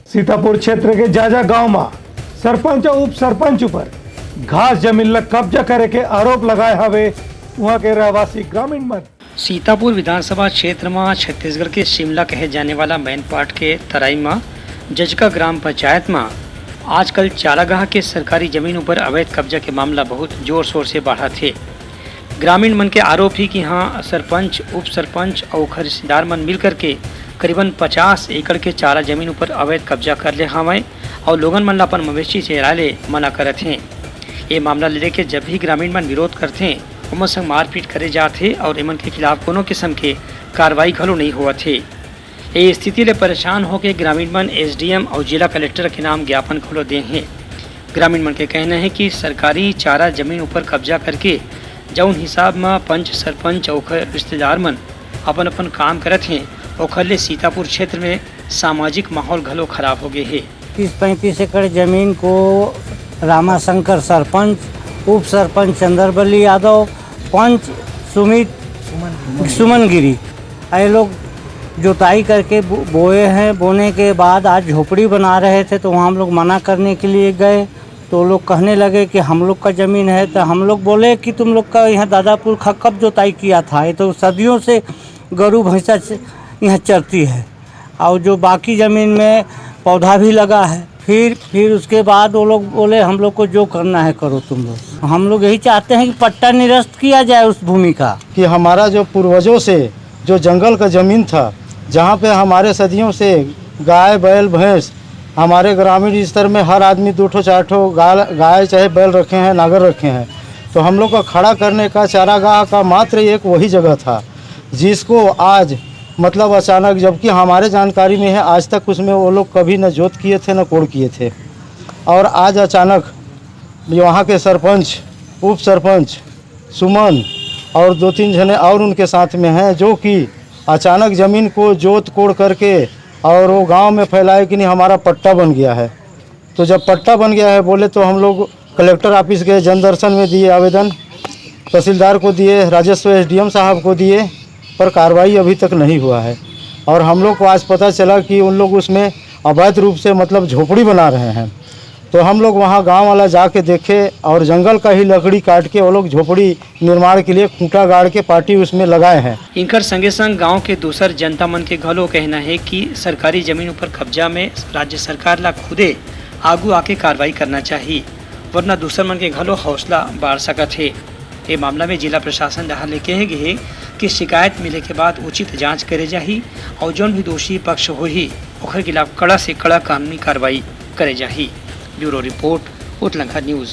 सीतापुर क्षेत्र के जाजा गांव में सरपंच और उप सरपंच पर घास जमीन ला कब्जा करे के आरोप लगाए हवे वहाँ के रहवासी ग्रामीण मन। सीतापुर विधानसभा क्षेत्र में छत्तीसगढ़ के शिमला कहे जाने वाला मैनपाट के तराई में जजका ग्राम पंचायत में आजकल चारागाह के सरकारी जमीन पर अवैध कब्जा के मामला बहुत जोर शोर से बढ़ा थे। ग्रामीण मन के आरोप ही कि यहाँ सरपंच उप सरपंच और खरीदार मन मिलकर के करीबन 50 एकड़ के चारा जमीन पर अवैध कब्जा कर ले हमें और लोगन मन अपन मवेशी चरा ले मना करत हैं। ये मामला ले के जब भी ग्रामीण मन विरोध करते हैं उमन संग मारपीट करे जाते और इमन के खिलाफ कोनो किस्म के कार्रवाई घलो नहीं हुआ थे। ये स्थिति ले परेशान होकर ग्रामीण मन एसडीएम और जिला कलेक्टर के नाम ज्ञापन खोलो दे हैं। ग्रामीण मन के कहना है कि सरकारी चारा जमीन ऊपर कब्जा करके जौन हिसाब में पंच सरपंच और रिश्तेदार मन अपन अपन काम करत हैं ओखर ले सीतापुर क्षेत्र में सामाजिक माहौल घलो खराब हो गए है। 30-35 एकड़ जमीन को रामाशंकर सरपंच, उप सरपंच चंद्रबली यादव, पंच सुमन गिरी ये लोग जुताई करके बोए हैं। बोने के बाद आज झोपड़ी बना रहे थे तो वहाँ हम लोग मना करने के लिए गए तो लोग कहने लगे कि हम लोग का ज़मीन है। तो हम लोग बोले कि तुम लोग का यहाँ दादापुर कब जुताई किया था, ये तो सदियों से गरू भैंसा यहाँ चरती है और जो बाकी ज़मीन में पौधा भी लगा है। फिर उसके बाद वो लोग बोले हम लोग को जो करना है करो तुम लोग। हम लोग यही चाहते हैं कि पट्टा निरस्त किया जाए उस भूमि का। कि हमारा जो पूर्वजों से जो जंगल का ज़मीन था जहाँ पे हमारे सदियों से गाय बैल भैंस हमारे ग्रामीण स्तर में हर आदमी 2 4 गाय चाहे बैल रखे हैं, नागर रखे हैं, तो हम लोग का खड़ा करने का चारागाह का मात्र एक वही जगह था जिसको आज मतलब अचानक, जबकि हमारे जानकारी में है आज तक उसमें वो लोग कभी न जोत किए थे न कोड़ किए थे, और आज अचानक वहाँ के सरपंच उप सरपंच सुमन और 2-3 जने और उनके साथ में हैं जो कि अचानक ज़मीन को जोत कोड़ करके और वो गांव में फैलाए कि नहीं हमारा पट्टा बन गया है। तो जब पट्टा बन गया है बोले तो हम लोग कलेक्टर ऑफिस गए, जनदर्शन में दिए आवेदन, तहसीलदार को दिए, राजस्व एसडीएम साहब को दिए, पर कार्रवाई अभी तक नहीं हुआ है। और हम लोग को आज पता चला कि उन लोग उसमें अवैध रूप से मतलब झोपड़ी बना रहे हैं। तो हम लोग वहाँ गांव वाला जाके देखे और जंगल का ही लकड़ी काट के वो लोग झोपड़ी निर्माण के लिए खूंटा गाड़ के पार्टी उसमें लगाए हैं। इनकर संगे संग गांव के दूसर जनता मन के घलो कहना है कि सरकारी जमीन पर कब्जा में राज्य सरकार ला खुदे आगू आके कार्रवाई करना चाहिए, वरना दूसर मन के घलो हौसला बढ़ सकत है। ये मामला में जिला प्रशासन जहाँ लेके है गए कि शिकायत मिले के बाद उचित जाँच करे जाही और जौन भी दोषी पक्ष हो ही ओकर खिलाफ कड़ा से कड़ा कानूनी कार्रवाई करे जाही। Bureau report, Uttalanka news.